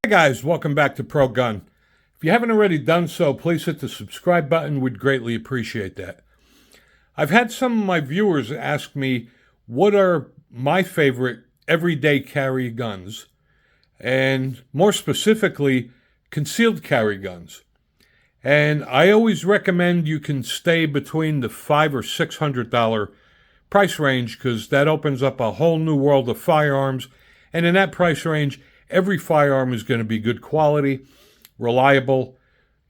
Hey guys, welcome back to Pro Gun. If you haven't already done so, please hit the subscribe button. We'd greatly appreciate that. I've had some of my viewers ask me what are my favorite everyday carry guns, and more specifically, concealed carry guns. And I always recommend you can stay between the $500 or $600 price range because that opens up a whole new world of firearms. And in that price range, every firearm is going to be good quality, reliable,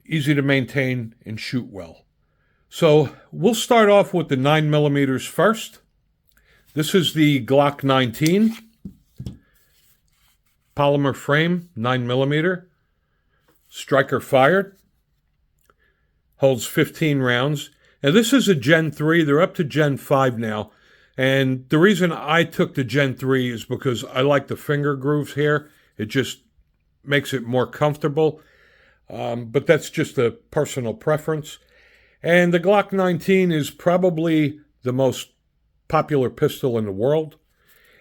easy to maintain, and shoot well. So we'll start off with the 9mm first. This is the Glock 19 polymer frame, 9mm, striker fired, holds 15 rounds. Now this is a Gen 3. They're up to Gen 5 now. And the reason I took the Gen 3 is because I like the finger grooves here. It just makes it more comfortable. But that's just a personal preference. And the Glock 19 is probably the most popular pistol in the world.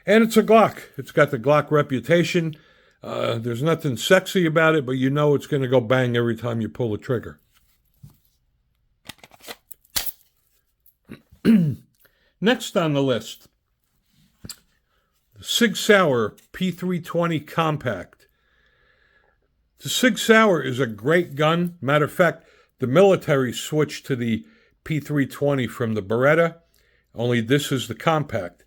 And it's a Glock. It's got the Glock reputation. There's nothing sexy about it, but you know it's going to go bang every time you pull the trigger. Next on the list, the Sig Sauer P320 Compact. The Sig Sauer is a great gun. Matter of fact, the military switched to the P320 from the Beretta, only this is the Compact.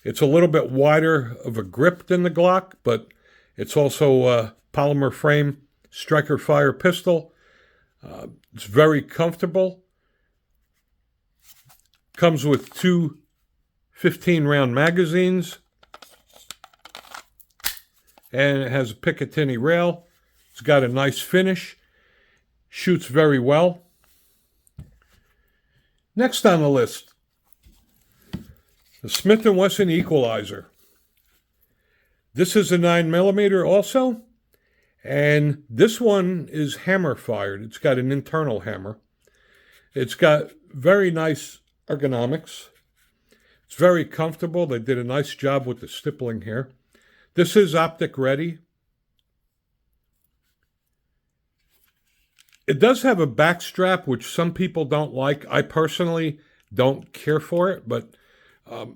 It's a little bit wider of a grip than the Glock, but it's also a polymer frame striker fire pistol. It's very comfortable. Comes with two 15-round magazines. And it has a Picatinny rail. It's got a nice finish. Shoots very well. Next on the list, the Smith & Wesson Equalizer. This is a 9mm also. And this one is hammer fired. It's got an internal hammer. It's got very nice ergonomics. It's very comfortable. They did a nice job with the stippling here. This is optic ready. It does have a back strap, which some people don't like. I personally don't care for it, but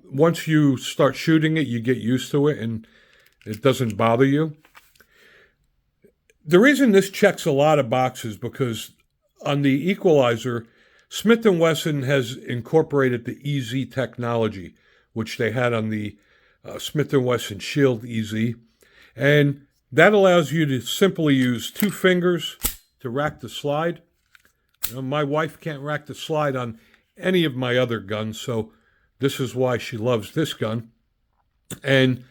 once you start shooting it, you get used to it and it doesn't bother you. The reason this checks a lot of boxes because on the Equalizer, Smith & Wesson has incorporated the EZ technology, which they had on the Smith & Wesson Shield EZ. And that allows you to simply use two fingers to rack the slide. You know, my wife can't rack the slide on any of my other guns, so this is why she loves this gun. And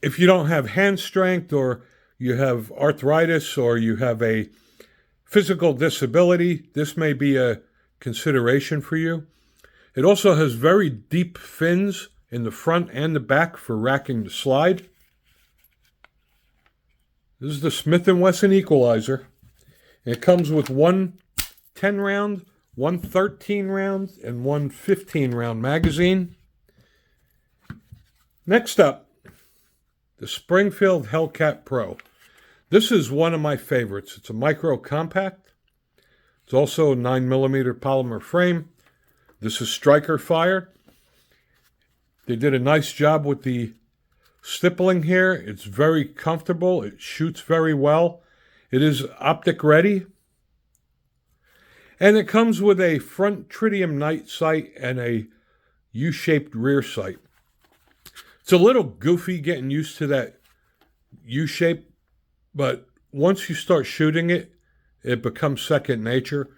if you don't have hand strength or you have arthritis or you have a physical disability, this may be a consideration for you. It also has very deep fins in the front and the back for racking the slide. This is the Smith & Wesson Equalizer. It comes with one 10-round, one 13-round, and one 15-round magazine. Next up, the Springfield Hellcat Pro. This is one of my favorites. It's a micro compact. It's also a 9mm polymer frame. This is striker fired. They did a nice job with the stippling here. It's very comfortable. It shoots very well. It is optic ready. And it comes with a front tritium night sight and a U-shaped rear sight. It's a little goofy getting used to that U-shape, but once you start shooting it, it becomes second nature.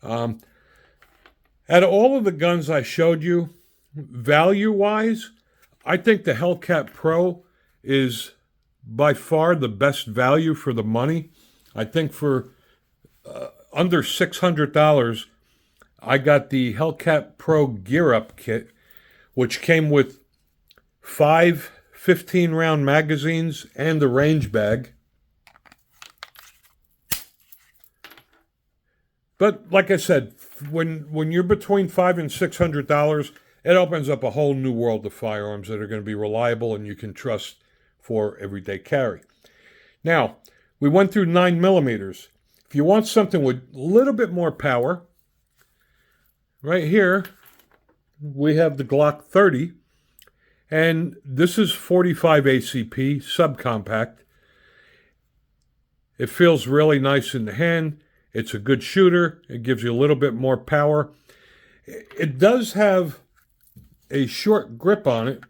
Out of all of the guns I showed you, value-wise, I think the Hellcat Pro is by far the best value for the money. I think for under $600, I got the Hellcat Pro Gear Up kit, which came with 5 15-round magazines and a range bag. But like I said, when you're between $500 and $600, it opens up a whole new world of firearms that are going to be reliable and you can trust for everyday carry. Now, we went through 9mm. If you want something with a little bit more power, right here, we have the Glock 30. And this is 45 ACP, subcompact. It feels really nice in the hand. It's a good shooter. It gives you a little bit more power. It does have a short grip on it,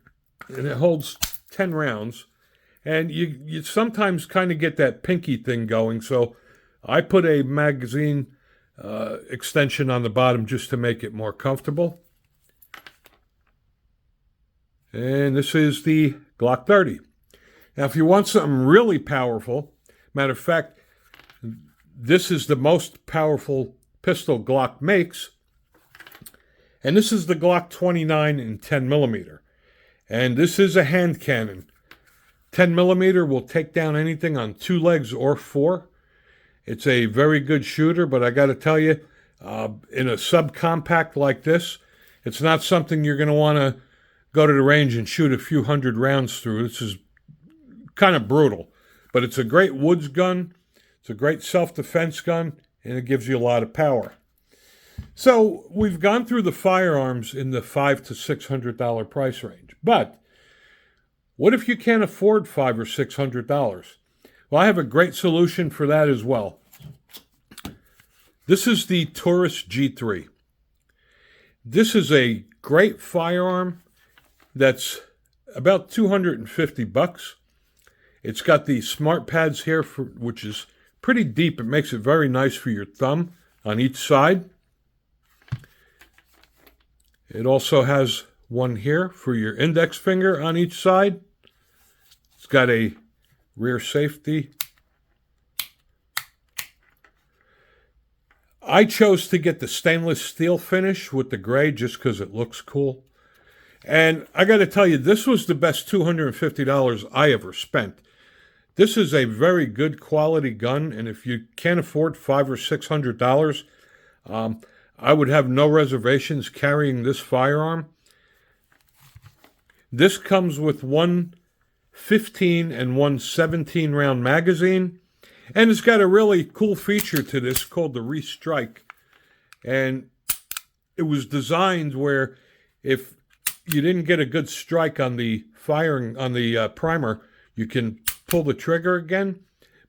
and it holds 10 rounds. And you sometimes kind of get that pinky thing going, so I put a magazine extension on the bottom just to make it more comfortable. And this is the Glock 30. Now, if you want something really powerful, matter of fact, this is the most powerful pistol Glock makes. And this is the Glock 29 in 10mm. And this is a hand cannon. 10mm will take down anything on 2 legs or 4. It's a very good shooter, but I got to tell you, in a subcompact like this, it's not something you're going to want to go to the range and shoot a few hundred rounds through. This is kind of brutal, but it's a great woods gun. It's a great self-defense gun, and it gives you a lot of power. So we've gone through the firearms in the $500 to $600 price range, but what if you can't afford $500 or $600? Well, I have a great solution for that as well. This is the Taurus G3. This is a great firearm that's about $250. It's got the smart pads here, which is pretty deep. It makes it very nice for your thumb on each side. It also has one here for your index finger on each side. It's got a rear safety. I chose to get the stainless steel finish with the gray just because it looks cool. And I got to tell you, this was the best $250 I ever spent. This is a very good quality gun, and if you can't afford $500 or $600, I would have no reservations carrying this firearm. This comes with one 15 and one 17 round magazine, and it's got a really cool feature to this called the Restrike. And it was designed where if you didn't get a good strike on the firing on the primer, you can pull the trigger again.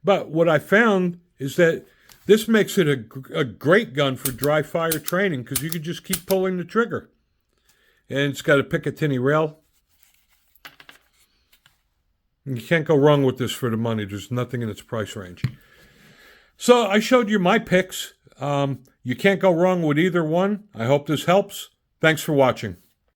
But what I found is that this makes it a great gun for dry fire training because you can just keep pulling the trigger. And it's got a Picatinny rail. You can't go wrong with this for the money. There's nothing in its price range. So I showed you my picks. You can't go wrong with either one. I hope this helps. Thanks for watching.